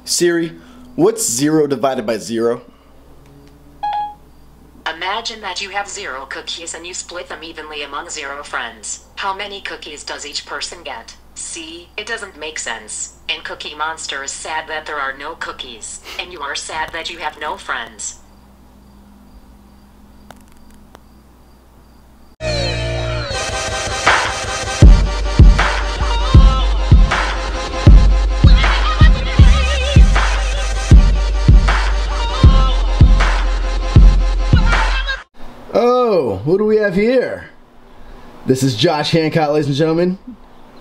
Siri, what's 0 divided by 0? Imagine that you have 0 cookies and you split them evenly among 0 friends. How many cookies does each person get? See, it doesn't make sense. And Cookie Monster is sad that there are no cookies. And you are sad that you have no friends. Oh, who do we have here? This is Josh Hancock, ladies and gentlemen.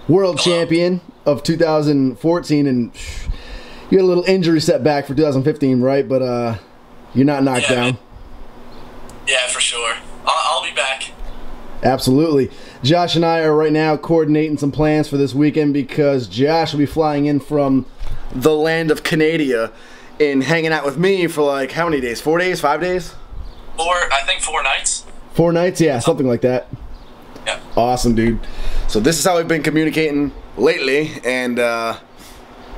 World champion of 2014, and you had a little injury setback for 2015, right? But you're not knocked down. Yeah, for sure. I'll be back. Absolutely. Josh and I are right now coordinating some plans for this weekend because Josh will be flying in from the land of Canada and hanging out with me for like how many days? 4 days? 5 days? I think 4 nights. 4 nights? Yeah, something like that. Yeah. Awesome, dude. So this is how we've been communicating lately, and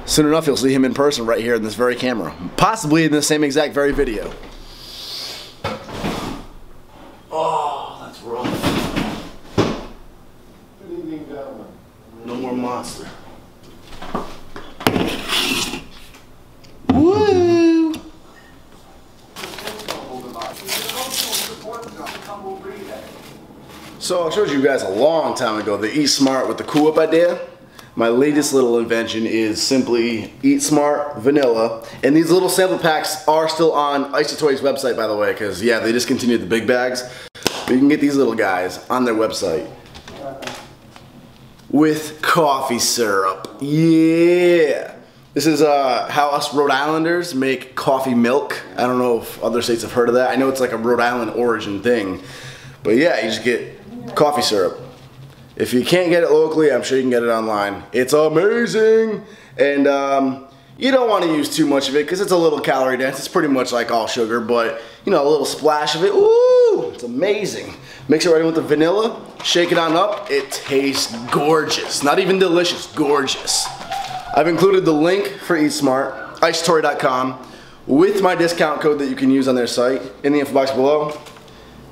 soon enough you'll see him in person right here in this very camera. Possibly in the same exact very video. Oh, that's rough. Good evening, gentlemen. No more monster. Woo! So I showed you guys a long time ago the Eat Smart with the Cool Whip idea. My latest little invention is simply Eat Smart Vanilla. And these little sample packs are still on Isotoy's website, by the way, because yeah, they discontinued the big bags. But you can get these little guys on their website with coffee syrup. Yeah. This is how us Rhode Islanders make coffee milk. I don't know if other states have heard of that. I know it's like a Rhode Island origin thing. But yeah, you just get coffee syrup. If you can't get it locally, I'm sure you can get it online. It's amazing. And you don't want to use too much of it because it's a little calorie dense. It's pretty much like all sugar, but you know, a little splash of it, ooh, it's amazing. Mix it right in with the vanilla, shake it on up. It tastes gorgeous. Not even delicious, gorgeous. I've included the link for Eat Smart, isotoy.com, with my discount code that you can use on their site in the info box below.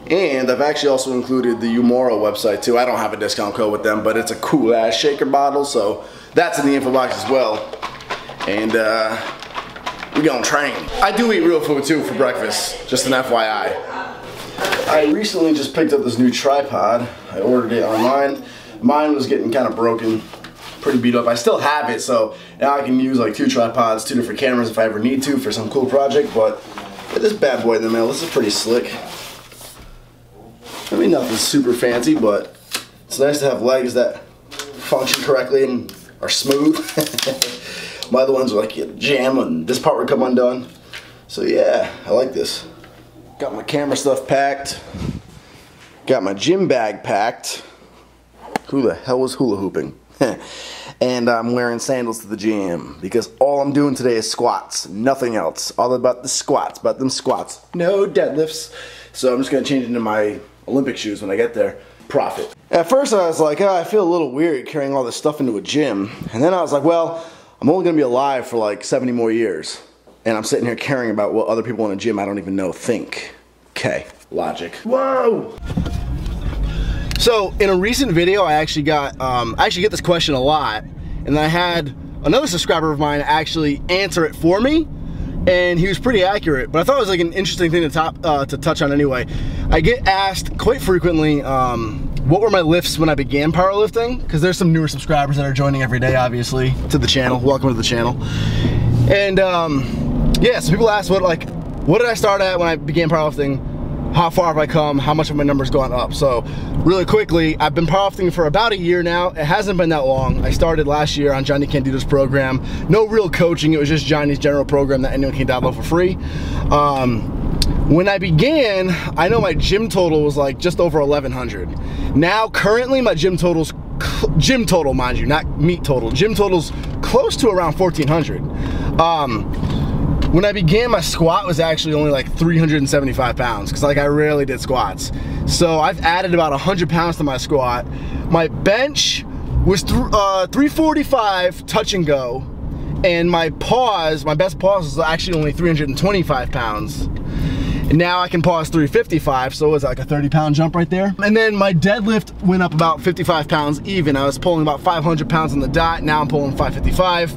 And I've actually also included the Umoro website too. I don't have a discount code with them, but it's a cool ass shaker bottle, so that's in the info box as well. And we gonna train. I do eat real food too for breakfast, just an FYI. I recently just picked up this new tripod. I ordered it online. Mine was getting kind of broken, pretty beat up. I still have it, so now I can use like 2 tripods, 2 different cameras if I ever need to for some cool project. But this bad boy in the mail, this is pretty slick. I mean, nothing super fancy, but it's nice to have legs that function correctly and are smooth. My other ones are like you jam and this part would come undone. So yeah, I like this. Got my camera stuff packed. Got my gym bag packed. Who the hell was hula hooping? And I'm wearing sandals to the gym because all I'm doing today is squats, nothing else. All about the squats, about them squats. No deadlifts. So I'm just gonna change into my Olympic shoes when I get there. Profit. At first I was like, oh, I feel a little weird carrying all this stuff into a gym. And then I was like, well, I'm only gonna be alive for like 70 more years. And I'm sitting here caring about what other people in a gym I don't even know think. Okay, logic. Whoa! So in a recent video I actually got, I actually get this question a lot. And I had another subscriber of mine actually answer it for me. And he was pretty accurate, but I thought it was like an interesting thing to touch on anyway. I get asked quite frequently, what were my lifts when I began powerlifting? Because there's some newer subscribers that are joining every day, obviously, to the channel. Welcome to the channel. And yeah, so people ask what did I start at when I began powerlifting? How far have I come? How much have my numbers gone up? So really quickly, I've been powerlifting for about a year now. It hasn't been that long. I started last year on Johnny Candido's program. No real coaching, it was just Johnny's general program that anyone can download for free. When I began, I know my gym total was like just over 1,100. Now currently my gym total, mind you, not meet total. Gym total's close to around 1,400. When I began, my squat was actually only like 375 pounds because like I rarely did squats. So I've added about 100 pounds to my squat. My bench was 345 touch and go, And my pause, my best pause was actually only 325 pounds. And now I can pause 355, so it was like a 30-pound jump right there. And then my deadlift went up about 55 pounds even. I was pulling about 500 pounds on the dot, now I'm pulling 555.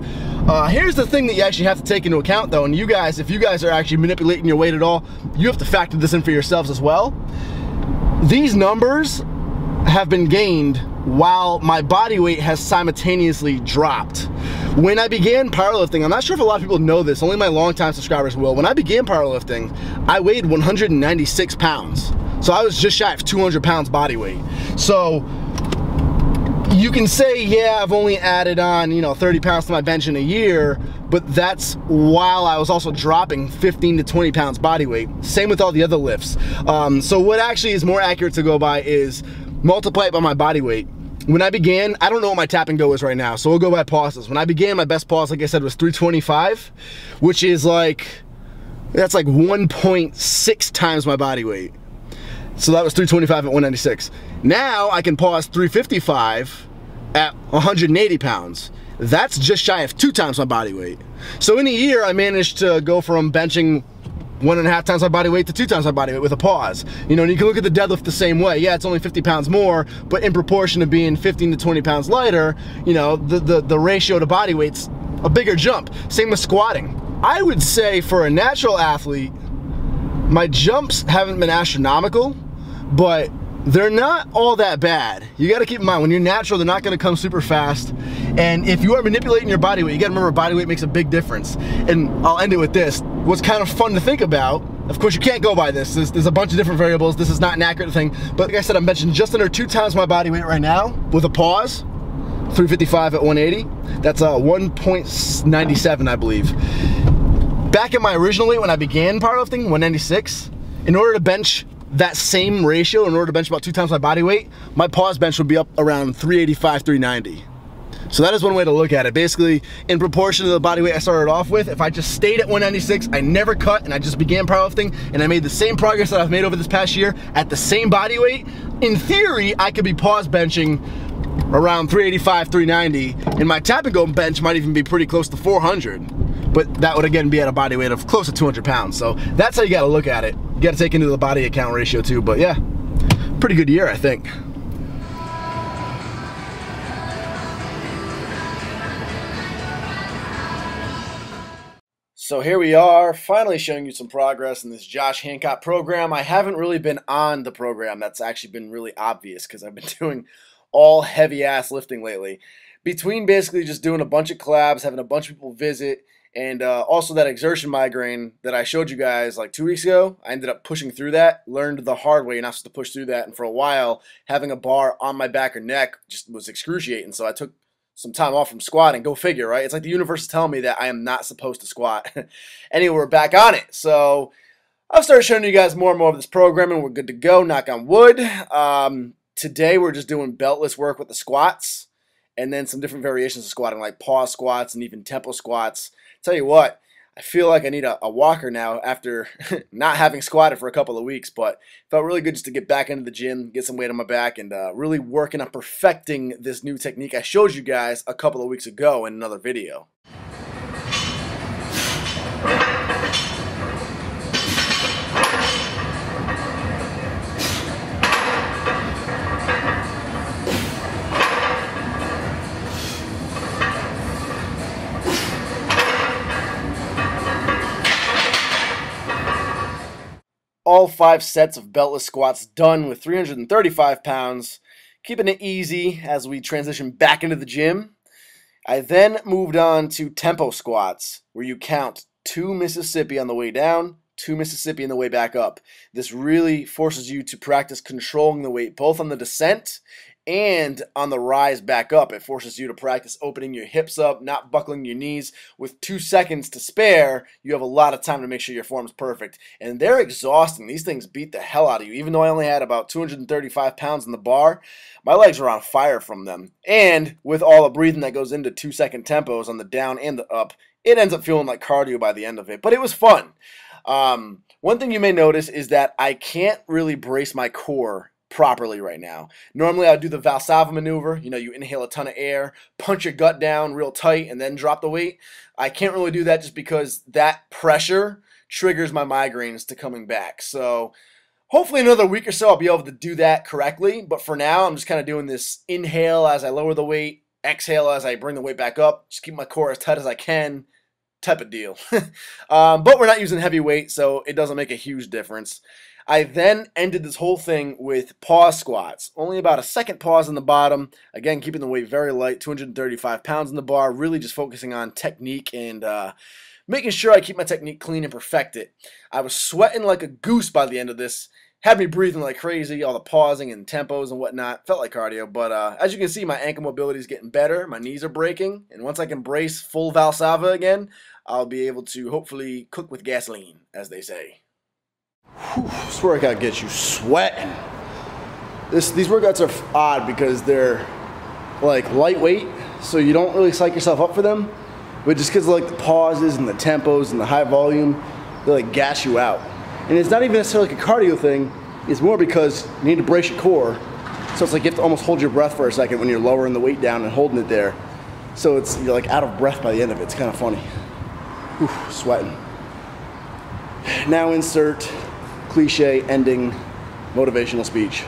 Here's the thing that you actually have to take into account though, and you guys, if you guys are actually manipulating your weight at all, you have to factor this in for yourselves as well. These numbers have been gained while my body weight has simultaneously dropped. When I began powerlifting, I'm not sure if a lot of people know this, only my longtime subscribers will. When I began powerlifting, I weighed 196 pounds. So I was just shy of 200 pounds body weight. So you can say, yeah, I've only added on, you know, 30 pounds to my bench in a year, but that's while I was also dropping 15 to 20 pounds body weight. Same with all the other lifts. So what actually is more accurate to go by is multiply it by my body weight. When I began, I don't know what my tap and go is right now, so we'll go by pauses. When I began, my best pause, like I said, was 325, which is like, that's like 1.6 times my body weight. So that was 325 at 196. Now I can pause 355 at 180 pounds. That's just shy of 2 times my body weight. So in a year, I managed to go from benching 1.5 times my body weight to 2 times my body weight with a pause. You know, and you can look at the deadlift the same way. Yeah, it's only 50 pounds more, but in proportion to being 15 to 20 pounds lighter, you know, the ratio to body weight's a bigger jump. Same with squatting. I would say for a natural athlete, my jumps haven't been astronomical, but they're not all that bad. You gotta keep in mind, when you're natural, they're not gonna come super fast. And if you are manipulating your body weight, you gotta remember body weight makes a big difference. And I'll end it with this. What's kind of fun to think about, of course you can't go by this. There's a bunch of different variables. This is not an accurate thing. But like I said, I'm benching just under 2 times my body weight right now with a pause, 355 at 180. That's 1.97, I believe. Back at my original weight when I began powerlifting, 196, in order to bench that same ratio, in order to bench about 2 times my body weight, my pause bench would be up around 385, 390. So that is one way to look at it. Basically, in proportion to the body weight I started off with, if I just stayed at 196, I never cut, and I just began powerlifting, and I made the same progress that I've made over this past year at the same body weight, in theory, I could be pause benching around 385, 390, and my tap and go bench might even be pretty close to 400. But that would again be at a body weight of close to 200 pounds. So that's how you gotta look at it. You gotta take into the body account ratio too, but yeah, pretty good year, I think. So here we are, finally showing you some progress in this Josh Hancock program. I haven't really been on the program. That's actually been really obvious because I've been doing all heavy ass lifting lately. Between basically just doing a bunch of collabs, having a bunch of people visit, and also that exertion migraine that I showed you guys like 2 weeks ago, I ended up pushing through that, learned the hard way you're not supposed to push through that, and for a while, having a bar on my back or neck just was excruciating, so I took some time off from squatting. Go figure, right? It's like the universe is telling me that I am not supposed to squat. Anyway, we're back on it. So I've started showing you guys more and more of this program, and we're good to go, knock on wood. Today we're just doing beltless work with the squats, and then some different variations of squatting, like pause squats and even tempo squats. Tell you what, I feel like I need a walker now after not having squatted for a couple of weeks, but it felt really good just to get back into the gym, get some weight on my back, and really working on perfecting this new technique I showed you guys a couple of weeks ago in another video. All 5 sets of beltless squats done with 335 pounds, keeping it easy as we transition back into the gym. I then moved on to tempo squats, where you count 2 Mississippi on the way down, 2 Mississippi on the way back up. This really forces you to practice controlling the weight, both on the descent and on the rise back up. It forces you to practice opening your hips up, not buckling your knees. With 2 seconds to spare, you have a lot of time to make sure your form's perfect. And they're exhausting. These things beat the hell out of you. Even though I only had about 235 pounds in the bar, my legs were on fire from them. And with all the breathing that goes into 2-second tempos on the down and the up, it ends up feeling like cardio by the end of it. But it was fun. One thing you may notice is that I can't really brace my core properly right now. Normally I'd do the Valsalva maneuver. You know, you inhale a ton of air, punch your gut down real tight, and then drop the weight. I can't really do that just because that pressure triggers my migraines to coming back. So hopefully another week or so I'll be able to do that correctly. But for now, I'm just kind of doing this inhale as I lower the weight, exhale as I bring the weight back up, just keep my core as tight as I can type of deal. But we're not using heavy weight, so it doesn't make a huge difference. I then ended this whole thing with pause squats. Only about a second pause in the bottom. Again, keeping the weight very light, 235 pounds in the bar, really just focusing on technique and making sure I keep my technique clean and perfect it. I was sweating like a goose by the end of this. Had me breathing like crazy, all the pausing and tempos and whatnot. Felt like cardio, but as you can see, my ankle mobility is getting better. My knees are breaking, and once I can brace full Valsalva again, I'll be able to hopefully cook with gasoline, as they say. Whew, this workout gets you sweating. These workouts are odd because they're like lightweight, so you don't really psych yourself up for them. But just because of like the pauses and the tempos and the high volume, they like gas you out. And it's not even necessarily like a cardio thing. It's more because you need to brace your core. So it's like you have to almost hold your breath for a second when you're lowering the weight down and holding it there. So you're like out of breath by the end of it. It's kind of funny. Whew, sweating. Now insert cliche ending motivational speech.